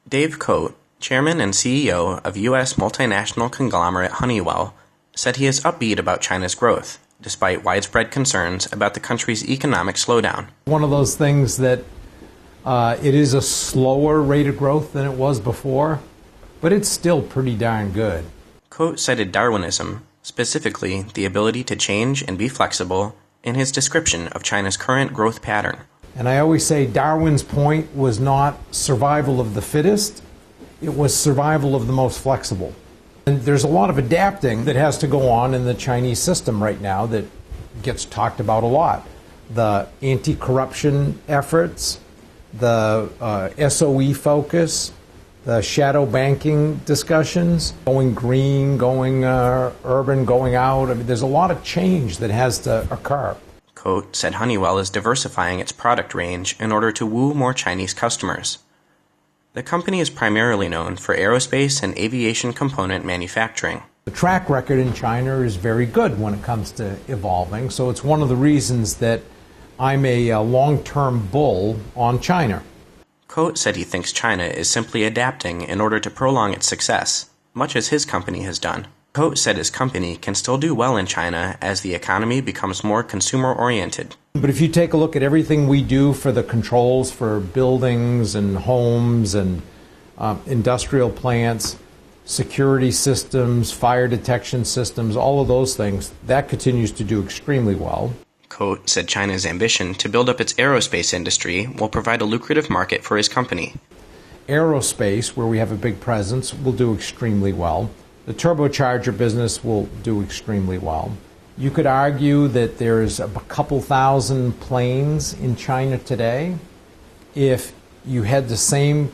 Dave Cote, chairman and CEO of U.S. multinational conglomerate Honeywell, said he is upbeat about China's growth, despite widespread concerns about the country's economic slowdown. One of those things that it is a slower rate of growth than it was before, but it's still pretty darn good. Cote cited Darwinism, specifically the ability to change and be flexible, in his description of China's current growth pattern. And I always say Darwin's point was not survival of the fittest, it was survival of the most flexible. And there's a lot of adapting that has to go on in the Chinese system right now that gets talked about a lot. The anti-corruption efforts, the SOE focus, the shadow banking discussions, going green, going urban, going out. I mean, there's a lot of change that has to occur. Cote said Honeywell is diversifying its product range in order to woo more Chinese customers. The company is primarily known for aerospace and aviation component manufacturing. The track record in China is very good when it comes to evolving, so it's one of the reasons that I'm a long-term bull on China. Cote said he thinks China is simply adapting in order to prolong its success, much as his company has done. Cote said his company can still do well in China as the economy becomes more consumer-oriented. But if you take a look at everything we do for the controls for buildings and homes and industrial plants, security systems, fire detection systems, all of those things, that continues to do extremely well. Cote said China's ambition to build up its aerospace industry will provide a lucrative market for his company. Aerospace, where we have a big presence, will do extremely well. The turbocharger business will do extremely well. You could argue that there's a couple thousand planes in China today. If you had the same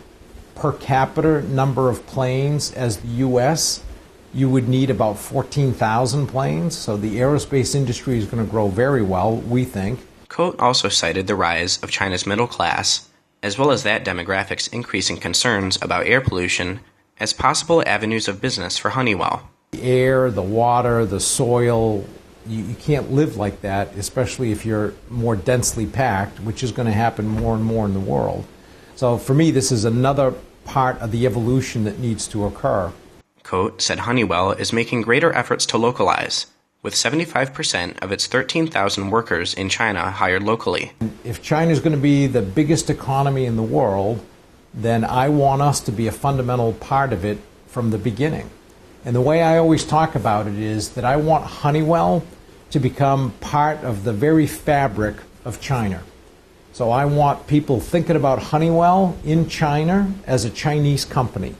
per capita number of planes as the U.S., you would need about 14,000 planes. So the aerospace industry is going to grow very well, we think. Cote also cited the rise of China's middle class, as well as that demographic's increasing concerns about air pollution, as possible avenues of business for Honeywell. The air, the water, the soil, you can't live like that, especially if you're more densely packed, which is going to happen more and more in the world. So for me, this is another part of the evolution that needs to occur. Cote said Honeywell is making greater efforts to localize, with 75% of its 13,000 workers in China hired locally. If China is going to be the biggest economy in the world, then I want us to be a fundamental part of it from the beginning. And the way I always talk about it is that I want Honeywell to become part of the very fabric of China. So I want people thinking about Honeywell in China as a Chinese company.